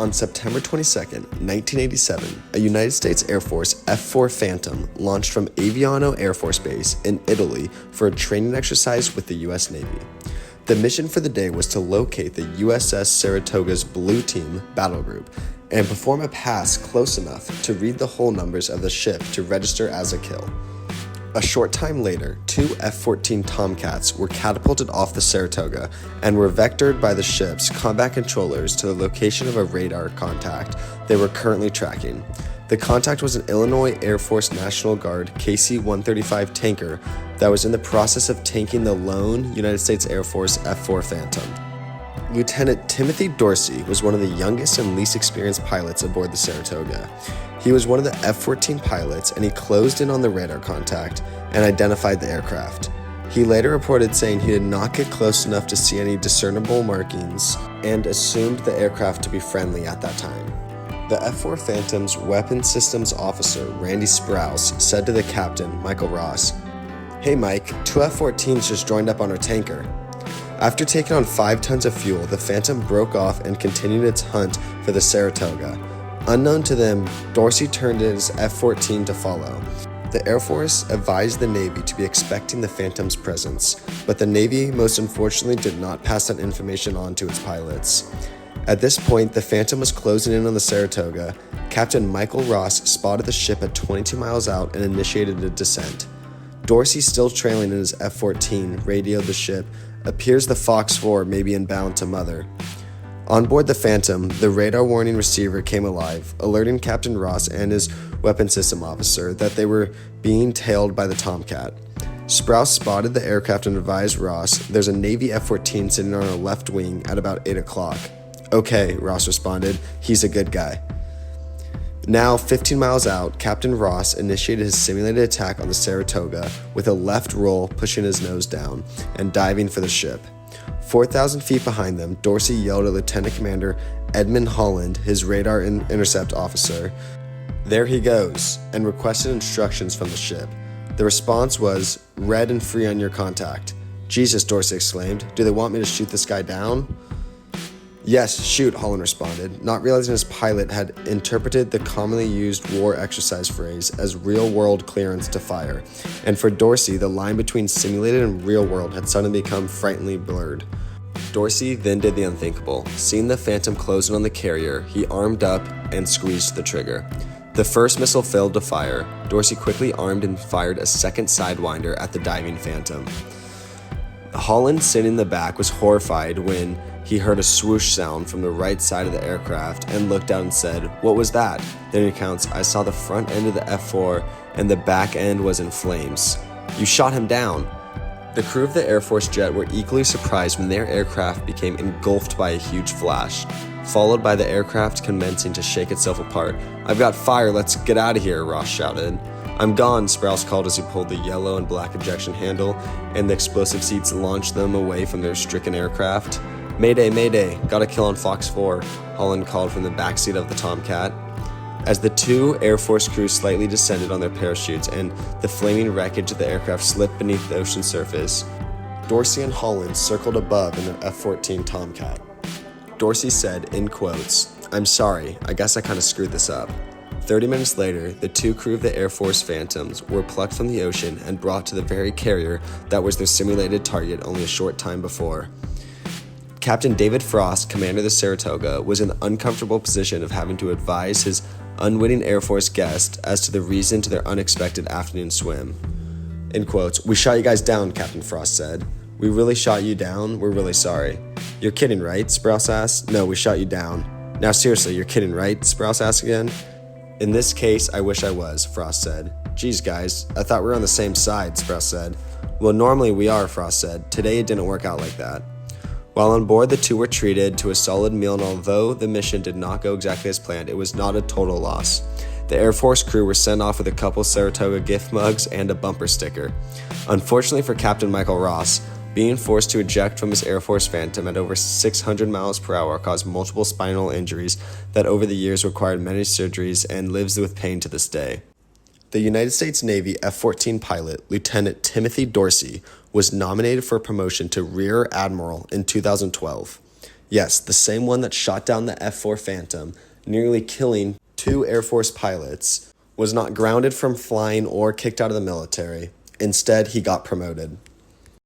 On September 22, 1987, a United States Air Force F-4 Phantom launched from Aviano Air Force Base in Italy for a training exercise with the U.S. Navy. The mission for the day was to locate the USS Saratoga's Blue Team battle group and perform a pass close enough to read the hull numbers of the ship to register as a kill. A short time later, two F-14 Tomcats were catapulted off the Saratoga and were vectored by the ship's combat controllers to the location of a radar contact they were currently tracking. The contact was an Illinois Air Force National Guard KC-135 tanker that was in the process of tanking the lone United States Air Force F-4 Phantom. Lieutenant Timothy Dorsey was one of the youngest and least experienced pilots aboard the Saratoga. He was one of the F-14 pilots, and he closed in on the radar contact and identified the aircraft. He later reported saying he did not get close enough to see any discernible markings and assumed the aircraft to be friendly at that time. The F-4 Phantom's weapons systems officer, Randy Sprouse, said to the captain, Michael Ross, "Hey Mike, two F-14s just joined up on our tanker." After taking on 5 tons of fuel, the Phantom broke off and continued its hunt for the Saratoga. Unknown to them, Dorsey turned his F-14 to follow. The Air Force advised the Navy to be expecting the Phantom's presence, but the Navy most unfortunately did not pass that information on to its pilots. At this point, the Phantom was closing in on the Saratoga. Captain Michael Ross spotted the ship at 22 miles out and initiated a descent. Dorsey, still trailing in his F-14, radioed the ship, "Appears the Fox 4 may be inbound to Mother." On board the Phantom, the radar warning receiver came alive, alerting Captain Ross and his weapons system officer that they were being tailed by the Tomcat. Sprouse spotted the aircraft and advised Ross, "There's a Navy F-14 sitting on our left wing at about 8 o'clock. "Okay," Ross responded, "he's a good guy." Now, 15 miles out, Captain Ross initiated his simulated attack on the Saratoga with a left roll, pushing his nose down and diving for the ship. 4,000 feet behind them, Dorsey yelled at Lieutenant Commander Edmund Holland, his radar intercept officer, "There he goes," and requested instructions from the ship. The response was, "Red and free on your contact." "Jesus," Dorsey exclaimed, "do they want me to shoot this guy down?" "Yes, shoot," Holland responded, not realizing his pilot had interpreted the commonly used war exercise phrase as real-world clearance to fire, and for Dorsey, the line between simulated and real-world had suddenly become frighteningly blurred. Dorsey then did the unthinkable. Seeing the Phantom closing on the carrier, he armed up and squeezed the trigger. The first missile failed to fire. Dorsey quickly armed and fired a second Sidewinder at the diving Phantom. Holland, sitting in the back, was horrified when he heard a swoosh sound from the right side of the aircraft and looked out and said, "What was that?" Then he recounts, "I saw the front end of the F-4 and the back end was in flames." "You shot him down." The crew of the Air Force jet were equally surprised when their aircraft became engulfed by a huge flash, followed by the aircraft commencing to shake itself apart. "I've got fire, let's get out of here," Ross shouted. "I'm gone," Sprouse called as he pulled the yellow and black ejection handle, and the explosive seats launched them away from their stricken aircraft. "Mayday, mayday, got a kill on Fox 4, Holland called from the backseat of the Tomcat. As the two Air Force crews slightly descended on their parachutes and the flaming wreckage of the aircraft slipped beneath the ocean surface, Dorsey and Holland circled above in their F-14 Tomcat. Dorsey said, in quotes, "I'm sorry, I guess I kinda screwed this up." 30 minutes later, the two crew of the Air Force Phantoms were plucked from the ocean and brought to the very carrier that was their simulated target only a short time before. Captain David Frost, commander of the Saratoga, was in the uncomfortable position of having to advise his unwitting Air Force guest as to the reason to their unexpected afternoon swim. In quotes, "We shot you guys down," Captain Frost said. "We really shot you down? We're really sorry." "You're kidding, right?" Sprouse asked. "No, we shot you down." "Now seriously, you're kidding, right?" Sprouse asked again. "In this case, I wish I was," Frost said. "Geez, guys, I thought we were on the same side," Sprouse said. "Well, normally we are," Frost said. "Today it didn't work out like that." While on board, the two were treated to a solid meal, and although the mission did not go exactly as planned, it was not a total loss. The Air Force crew were sent off with a couple Saratoga gift mugs and a bumper sticker. Unfortunately for Captain Michael Ross, being forced to eject from his Air Force Phantom at over 600 miles per hour caused multiple spinal injuries that over the years required many surgeries and lives with pain to this day. The United States Navy F-14 pilot, Lieutenant Timothy Dorsey, was nominated for promotion to Rear Admiral in 2012. Yes, the same one that shot down the F-4 Phantom, nearly killing 2 Air Force pilots, was not grounded from flying or kicked out of the military. Instead, he got promoted.